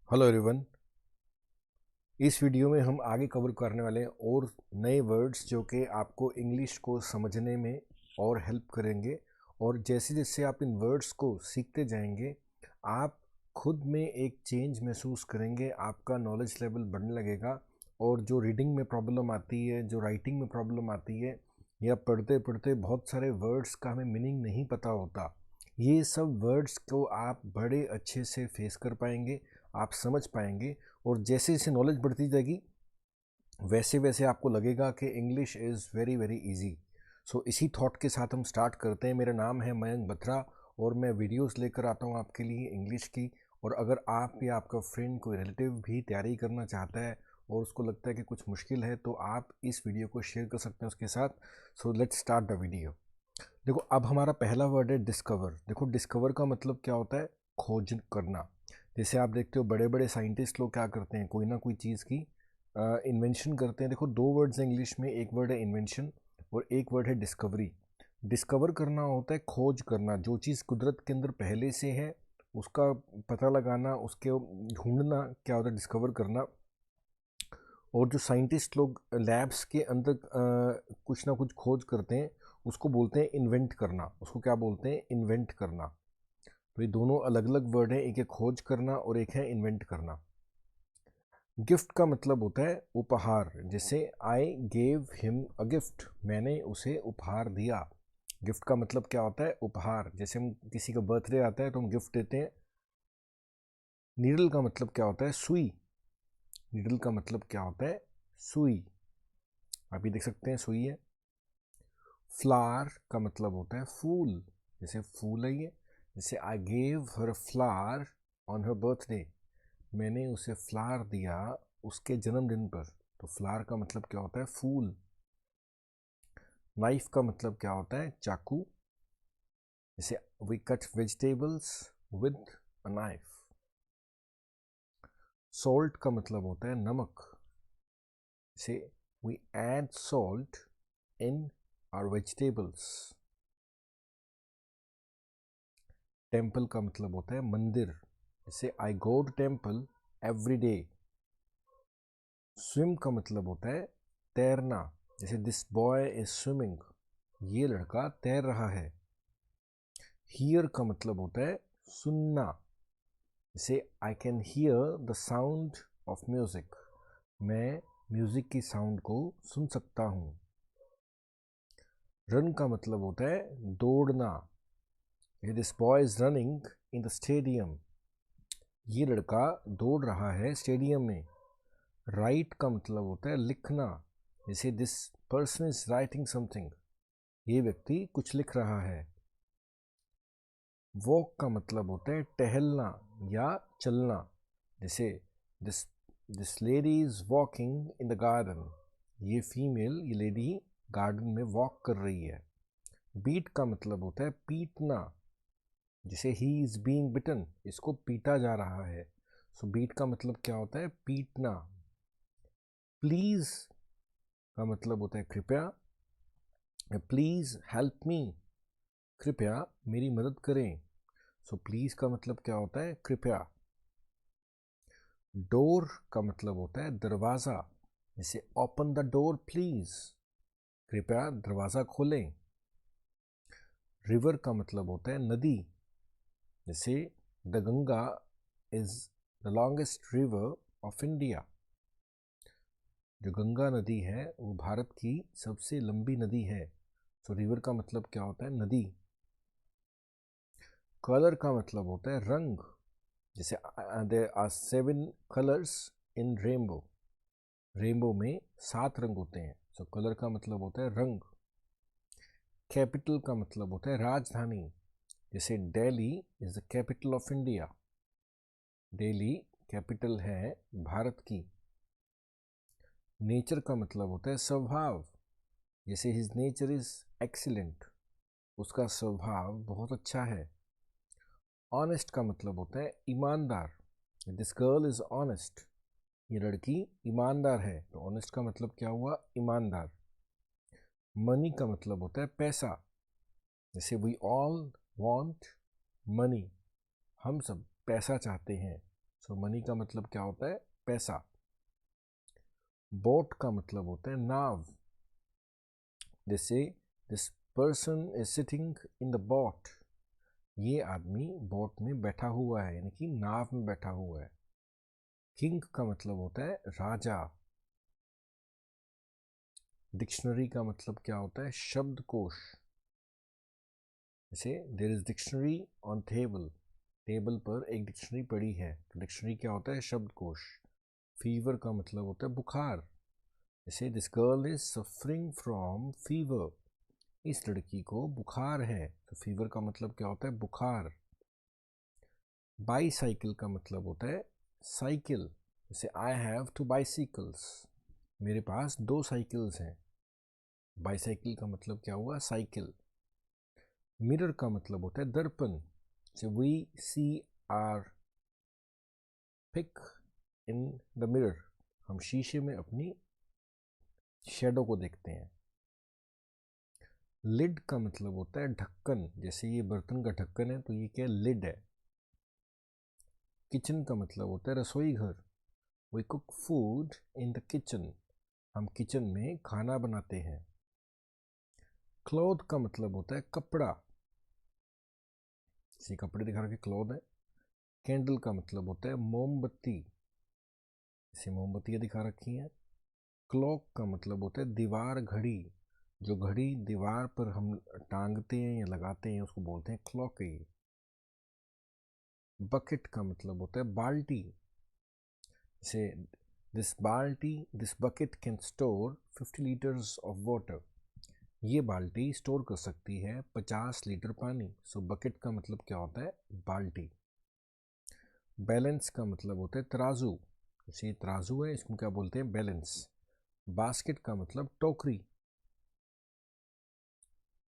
Hello everyone. इस video में हम आगे कवर करने वाले हैं और नए वर्ड्स जो कि आपको इंग्लिश को समझने में और हेल्प करेंगे। और जैसे जैसे आप इन वर्ड्स को सीखते जाएंगे आप खुद में एक चेंज महसूस करेंगे, आपका नॉलेज लेवल बढ़ने लगेगा। और जो रीडिंग में प्रॉब्लम आती है, जो राइटिंग में प्रॉब्लम आती है, या पढ़ते पढ़ते बहुत सारे वर्ड्स का हमें मीनिंग नहीं पता होता, ये सब वर्ड्स को आप बड़े अच्छे से फेस कर पाएंगे, आप समझ पाएंगे। और जैसे जैसे नॉलेज बढ़ती जाएगी वैसे वैसे आपको लगेगा कि English is very very easy. So इसी थॉट के साथ हम स्टार्ट करते हैं। मेरा नाम है मयंक बत्रा और मैं वीडियोस लेकर आता हूँ आपके लिए इंग्लिश की। और अगर आप या आपका फ्रेंड कोई रिलेटिव भी तैयारी करना चाहता है और उसको लगता है कि कुछ मुश्किल है तो आप इस वीडियो को शेयर कर सकते हैं उसके साथ। So let's start the video. देखो, अब हमारा पहला वर्ड है डिस्कवर। देखो, डिस्कवर का मतलब क्या होता है? खोज करना। जैसे आप देखते हो बड़े बड़े साइंटिस्ट लोग क्या करते हैं, कोई ना कोई चीज़ की इन्वेंशन करते हैं। देखो, दो वर्ड्स हैं इंग्लिश में, एक वर्ड है इन्वेंशन और एक वर्ड है डिस्कवरी। डिस्कवर करना होता है खोज करना, जो चीज़ कुदरत के अंदर पहले से है उसका पता लगाना, उसके ढूंढना क्या होता है डिस्कवर करना। और जो साइंटिस्ट लोग लैब्स के अंदर कुछ ना कुछ खोज करते हैं उसको बोलते हैं इन्वेंट करना। उसको क्या बोलते हैं? इन्वेंट करना। तो ये दोनों अलग अलग वर्ड हैं, एक है खोज करना और एक है इन्वेंट करना। गिफ्ट का मतलब होता है उपहार। जैसे I gave him a gift, मैंने उसे उपहार दिया। गिफ्ट का मतलब क्या होता है? उपहार। जैसे हम किसी का बर्थडे आता है तो हम गिफ्ट देते हैं। नीडल का मतलब क्या होता है? सुई। नीडल का मतलब क्या होता है? सुई। आप ये देख सकते हैं सुई है। फ्लावर का मतलब होता है फूल। जैसे फूल है ये। जैसे I gave her flower on her birthday, मैंने उसे फ्लावर दिया उसके जन्मदिन पर। तो फ्लावर का मतलब क्या होता है? फूल। नाइफ का मतलब क्या होता है? चाकू। जैसे we cut vegetables with a knife. Salt का मतलब होता है नमक। जैसे we add salt in our vegetables. Temple का मतलब होता है मंदिर। जैसे I go to temple every day. Swim का मतलब होता है तैरना। जैसे दिस बॉय इज स्विमिंग, ये लड़का तैर रहा है। हियर का मतलब होता है सुनना। जैसे I can hear the sound of music, मैं म्यूजिक की साउंड को सुन सकता हूँ। रन का मतलब होता है दौड़ना। This boy is running in the stadium, ये लड़का दौड़ रहा है स्टेडियम में। राइट का मतलब होता है लिखना। जैसे this person is writing something, ये व्यक्ति कुछ लिख रहा है। वॉक का मतलब होता है टहलना या चलना। जैसे this this lady is walking in the garden, ये फीमेल, ये लेडी गार्डन में वॉक कर रही है। बीट का मतलब होता है पीटना। जैसे ही इज बीइंग बिटन, इसको पीटा जा रहा है। सो बीट का मतलब क्या होता है? पीटना। प्लीज का मतलब होता है कृपया। प्लीज हेल्प मी, कृपया मेरी मदद करें। सो प्लीज का मतलब क्या होता है? कृपया। डोर का मतलब होता है दरवाज़ा। जैसे ओपन द डोर प्लीज, कृपया दरवाज़ा खोलें। रिवर का मतलब होता है नदी। जैसे the Ganga is the longest river of India, जो गंगा नदी है वो भारत की सबसे लंबी नदी है। तो रिवर का मतलब क्या होता है? नदी। कलर का मतलब होता है रंग। जैसे there are 7 colours in rainbow, rainbow में 7 रंग होते हैं। सो कलर का मतलब होता है रंग। कैपिटल का मतलब होता है राजधानी। जैसे Delhi is the capital of India, Delhi capital है भारत की। नेचर का मतलब होता है स्वभाव। जैसे हिज नेचर इज एक्सीलेंट, उसका स्वभाव बहुत अच्छा है। ऑनेस्ट का मतलब होता है ईमानदार। दिस गर्ल इज ऑनेस्ट, ये लड़की ईमानदार है। तो ऑनेस्ट का मतलब क्या हुआ? ईमानदार। मनी का मतलब होता है पैसा। जैसे वी ऑल वांट मनी, हम सब पैसा चाहते हैं। सो मनी का मतलब क्या होता है? पैसा। बोट का मतलब होता है नाव। जैसे this person is sitting in the boat, ये आदमी बोट में बैठा हुआ है, यानी कि नाव में बैठा हुआ है। किंग का मतलब होता है राजा। डिक्शनरी का मतलब क्या होता है? शब्दकोश। जैसे there is dictionary on table, table पर एक डिक्शनरी पड़ी है, तो डिक्शनरी क्या होता है? शब्दकोश। फीवर का मतलब होता है बुखार। जैसे this girl is suffering from fever, इस लड़की को बुखार है, तो फीवर का मतलब क्या होता है? बुखार। बाईसाइकिल का मतलब होता है साइकिल। जैसे आई हैव टू बाईसाइकिल्स, मेरे पास 2 साइकिल्स हैं। बाईसाइकिल का मतलब क्या हुआ? साइकिल। मिरर का मतलब होता है दर्पण। So we see our pic in the mirror, हम शीशे में अपनी शेडो को देखते हैं। लिड का मतलब होता है ढक्कन। जैसे ये बर्तन का ढक्कन है, तो ये क्या? लिड है। किचन का मतलब होता है रसोई घर। We cook food in the kitchen, हम किचन में खाना बनाते हैं। क्लॉथ का मतलब होता है कपड़ा, इसी कपड़े दिखा रखे क्लॉथ है। कैंडल का मतलब होता है मोमबत्ती, इसे मोमबत्तियाँ दिखा रखी हैं। क्लॉक का मतलब होता है दीवार घड़ी, जो घड़ी दीवार पर हम टांगते हैं या लगाते हैं उसको बोलते हैं क्लॉक। बकेट का मतलब होता है बाल्टी। जैसे this bucket can store 50 litres of water, ये बाल्टी स्टोर कर सकती है 50 लीटर पानी। सो बकेट का मतलब क्या होता है? बाल्टी। बैलेंस का मतलब होता है तराजू, जैसे तराजू है, इसको क्या बोलते हैं? बैलेंस। बास्केट का मतलब टोकरी।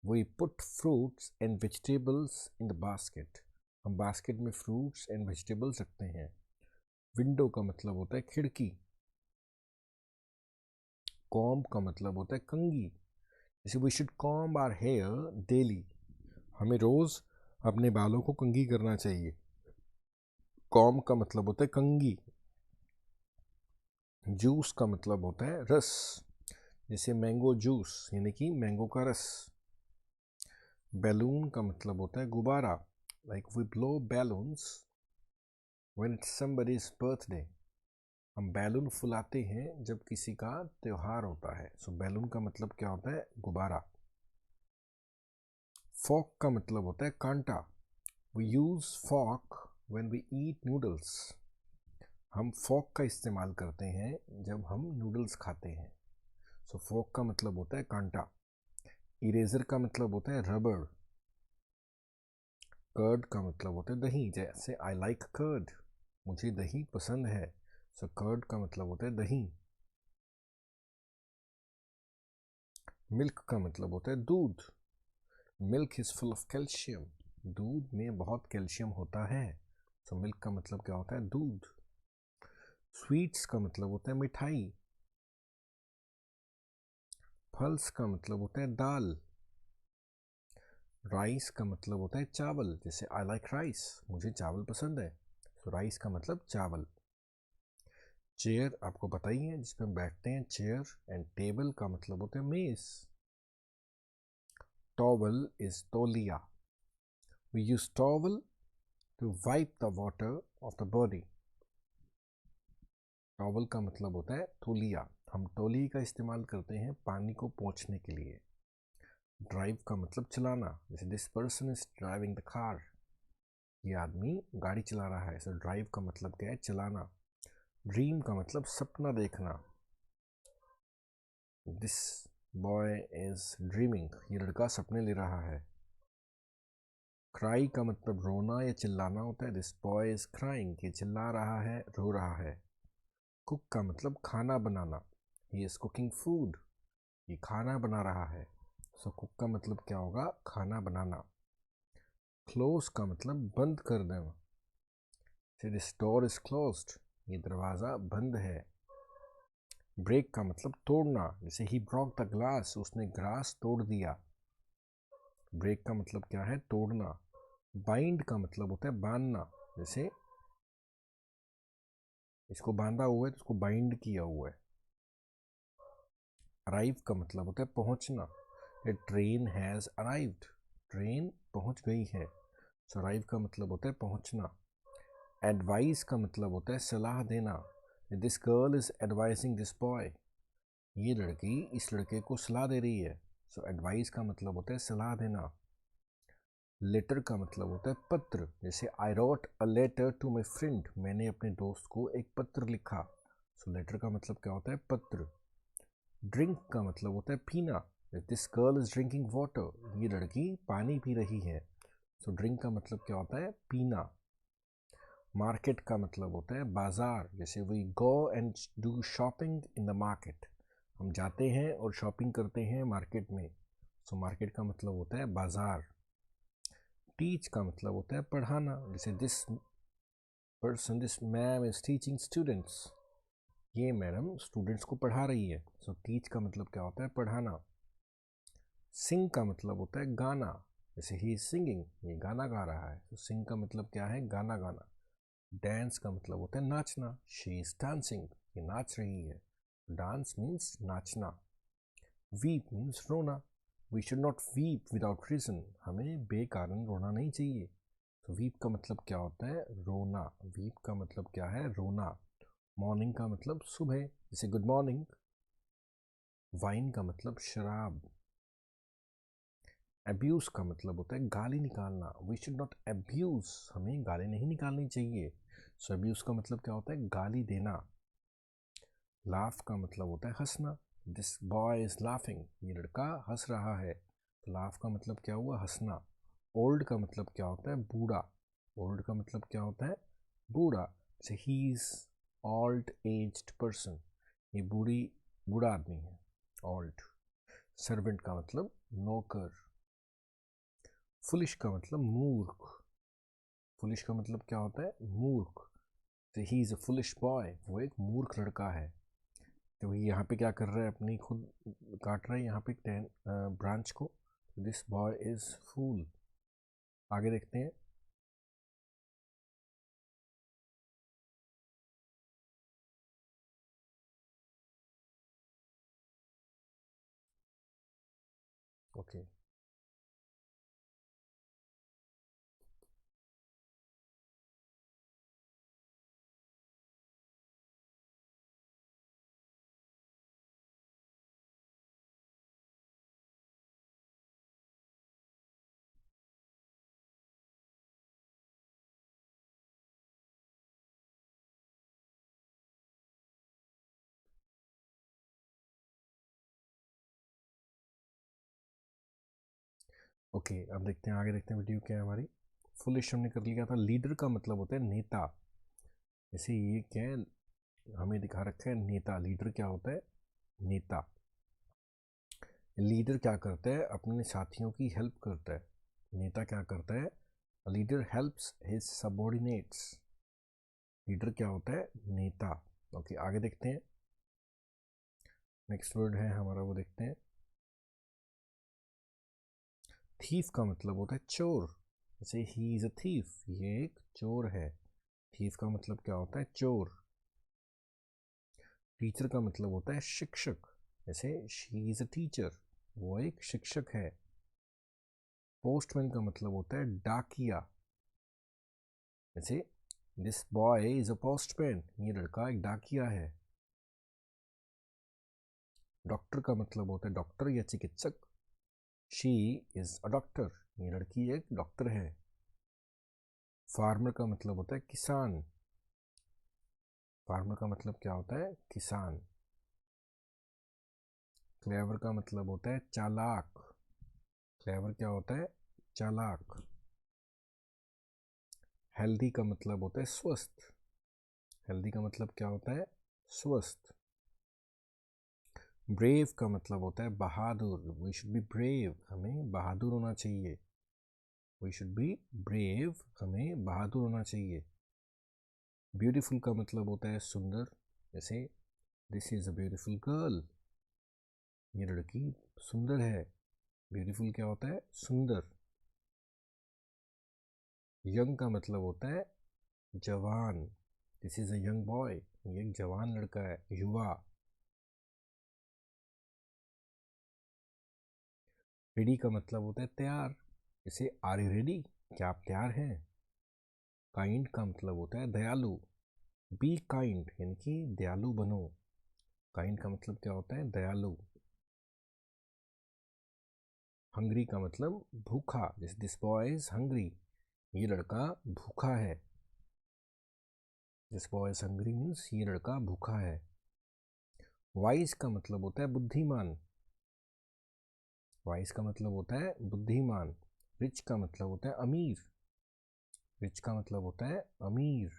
We put fruits and vegetables in the basket, हम बास्केट में फ्रूट्स एंड वेजिटेबल्स रखते हैं। विंडो का मतलब होता है खिड़की। कॉम्ब का मतलब होता है कंघी। जैसे we should comb our hair daily, हमें रोज अपने बालों को कंघी करना चाहिए। कॉम्ब का मतलब होता है कंघी। जूस का मतलब होता है रस, जैसे मैंगो जूस, यानी कि मैंगो का रस। बैलून का मतलब होता है गुब्बारा, like we blow balloons when it's somebody's birthday, हम बैलून फुलाते हैं जब किसी का त्योहार होता है। सो बैलून का मतलब क्या होता है? गुब्बारा। फॉक का मतलब होता है कांटा। We use fork when we eat noodles, हम फॉक का इस्तेमाल करते हैं जब हम नूडल्स खाते हैं। सो फॉक का मतलब होता है कांटा। इरेजर का मतलब होता है रबड़। कर्ड का मतलब होता है दही, जैसे आई लाइक कर्ड, मुझे दही पसंद है। सो कर्ड का मतलब होता है दही। मिल्क का मतलब होता है दूध। Milk is full of calcium, दूध में बहुत कैल्शियम होता है। सो मिल्क का मतलब क्या होता है? दूध। स्वीट्स का मतलब होता है मिठाई। फल्स का मतलब होता है दाल। राइस का मतलब होता है चावल, जैसे आई लाइक राइस, मुझे चावल पसंद है। तो राइस का मतलब चावल। चेयर आपको पता ही है, जिस पे हम बैठते हैं, चेयर। एंड टेबल का मतलब होता है मेज। टॉवल इज तौलिया, we use towel to wipe the water of the body. Towel का मतलब होता है तौलिया, हम तौलिए का इस्तेमाल करते हैं पानी को पोंछने के लिए। ड्राइव का मतलब चलाना, जैसे this person is driving the car, ये आदमी गाड़ी चला रहा है। सो ड्राइव का मतलब क्या है? चलाना। ड्रीम का मतलब सपना देखना, दिस बॉय इज ड्रीमिंग, ये लड़का सपने ले रहा है। क्राई का मतलब रोना या चिल्लाना होता है, दिस बॉय इज क्राइंग, ये चिल्ला रहा है, रो रहा है। कुक का मतलब खाना बनाना, ही इज कुकिंग फूड, ये खाना बना रहा है। सो कुक का मतलब क्या होगा? खाना बनाना। क्लोज का मतलब बंद कर देना, दिस डोर इज क्लोज्ड, ये दरवाज़ा बंद है। ब्रेक का मतलब तोड़ना, जैसे ही ब्रोक द ग्लास, उसने ग्लास तोड़ दिया। ब्रेक का मतलब क्या है? तोड़ना। बाइंड का मतलब होता है बांधना, जैसे इसको बांधा हुआ है तो इसको बाइंड किया हुआ है। अराइव का मतलब होता है पहुंचना। ए ट्रेन हैज़ अराइव्ड, ट्रेन पहुंच गई है। सो अराइव का मतलब होता है पहुंचना। एडवाइस का मतलब होता है सलाह देना। This girl is advising this boy, ये लड़की इस लड़के को सलाह दे रही है। सो एडवाइस का मतलब होता है सलाह देना। लेटर का मतलब होता है पत्र, जैसे I wrote a letter to my friend, मैंने अपने दोस्त को एक पत्र लिखा। सो लेटर का मतलब क्या होता है पत्र। ड्रिंक का मतलब होता है पीना। This girl is drinking water, ये लड़की पानी पी रही है। सो ड्रिंक का मतलब क्या होता है पीना। मार्केट का मतलब होता है बाजार, जैसे we go and do shopping in the market, हम जाते हैं और शॉपिंग करते हैं मार्केट में। सो मार्केट का मतलब होता है बाजार। टीच का मतलब होता है पढ़ाना, जैसे this ma'am is teaching students, ये मैडम स्टूडेंट्स को पढ़ा रही है। सो टीच का मतलब क्या होता है पढ़ाना। सिंग का मतलब होता है गाना, जैसे ही इज सिंगिंग, ये गाना गा रहा है। तो सिंग का मतलब क्या है गाना गाना। डांस का मतलब होता है नाचना, शी इज डांसिंग, ये नाच रही है। डांस मीन्स नाचना। वीप मीन्स रोना, we should not weep without reason, हमें बेकारण रोना नहीं चाहिए। तो वीप का मतलब क्या होता है रोना, वीप का मतलब क्या है रोना। मॉर्निंग का मतलब सुबह, जैसे गुड मॉर्निंग। वाइन का मतलब शराब। अब्यूज़ का मतलब होता है गाली निकालना, वी शुड नॉट अब्यूज़, हमें गाली नहीं निकालनी चाहिए। सो अब्यूज़ का मतलब क्या होता है गाली देना। लाफ का मतलब होता है हंसना, दिस बॉय इज़ लाफिंग, ये लड़का हंस रहा है। तो लाफ का मतलब क्या हुआ हंसना। ओल्ड का मतलब क्या होता है बूढ़ा, ओल्ड का मतलब क्या होता है बूढ़ा, जैसे he is old aged person, ये बूढ़ा आदमी है ओल्ड। सर्वेंट का मतलब नौकर। फुलिश का मतलब मूर्ख, फुलिश का मतलब क्या होता है मूर्ख। तो he is a foolish boy, वो एक मूर्ख लड़का है। तो यहाँ पे क्या कर रहा है अपनी खुद काट रहा है यहाँ पे ब्रांच को। दिस बॉय इज़ फूल। आगे देखते हैं। ओके ओके, अब देखते हैं आगे देखते हैं वीडियो क्या है हमारी। फुलिश हमने कर लिया था। लीडर का मतलब होता है नेता, जैसे ये क्या है हमें दिखा रखा है नेता, लीडर क्या होता है नेता। लीडर क्या करता है अपने साथियों की हेल्प करता है। नेता क्या करता है leader helps his subordinates. Leader क्या होता है नेता। ओके आगे देखते हैं। नेक्स्ट वर्ड है हमारा वो देखते हैं। थीफ का मतलब होता है चोर, जैसे ही इज अ थीफ, ये एक चोर है। थीफ का मतलब क्या होता है चोर। टीचर का मतलब होता है शिक्षक, जैसे शी इज अ टीचर, वो एक शिक्षक है। पोस्टमैन का मतलब होता है डाकिया, जैसे this boy is a postman, ये लड़का एक डाकिया है। डॉक्टर का मतलब होता है डॉक्टर या चिकित्सक, शी इज अ डॉक्टर, ये लड़की एक डॉक्टर है। फार्मर का मतलब होता है किसान, फार्मर का मतलब क्या होता है किसान। क्लेवर का मतलब होता है चालाक, क्लेवर क्या होता है चालाक। हेल्दी का मतलब होता है स्वस्थ, हेल्दी का मतलब क्या होता है स्वस्थ। ब्रेव का मतलब होता है बहादुर, वी शुड बी ब्रेव, हमें बहादुर होना चाहिए। वी शुड बी ब्रेव, हमें बहादुर होना चाहिए। ब्यूटीफुल का मतलब होता है सुंदर, जैसे this is a beautiful girl, ये लड़की सुंदर है। ब्यूटीफुल क्या होता है सुंदर। यंग का मतलब होता है जवान, this is a young boy, ये एक जवान लड़का है, युवा। रेडी का मतलब होता है तैयार, जैसे आर यू रेडी, क्या आप तैयार हैं। काइंड का मतलब होता है दयालु, बी काइंड यानी कि दयालु बनो। काइंड का मतलब क्या होता है, दयालु। हंग्री का मतलब भूखा, जैसे दिस बॉय इज हंग्री, ये लड़का भूखा है। This boy is hungry means ये लड़का भूखा है। वाइज का मतलब होता है बुद्धिमान, वाइज का मतलब होता है बुद्धिमान। रिच का मतलब होता है अमीर, रिच का मतलब होता है अमीर।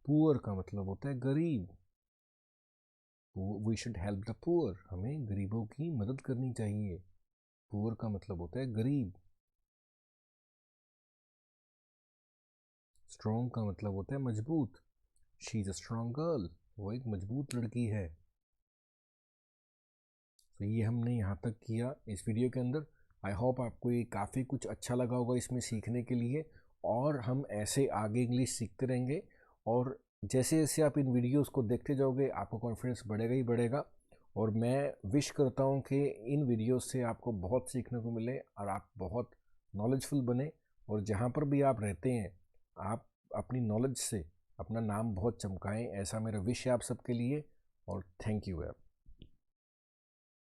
पुअर का मतलब होता है गरीब, we should help the poor, हमें गरीबों की मदद करनी चाहिए। पुअर का मतलब होता है गरीब। स्ट्रॉन्ग का मतलब होता है मजबूत, she is a strong girl, वो एक मजबूत लड़की है। तो ये हमने यहाँ तक किया इस वीडियो के अंदर। आई होप आपको ये काफ़ी कुछ अच्छा लगा होगा इसमें सीखने के लिए, और हम ऐसे आगे इंग्लिश सीखते रहेंगे। और जैसे जैसे आप इन वीडियोस को देखते जाओगे आपका कॉन्फिडेंस बढ़ेगा ही बढ़ेगा। और मैं विश करता हूँ कि इन वीडियोस से आपको बहुत सीखने को मिले और आप बहुत नॉलेजफुल बने, और जहाँ पर भी आप रहते हैं आप अपनी नॉलेज से अपना नाम बहुत चमकाएं, ऐसा मेरा विश है आप सबके लिए। और थैंक यू है।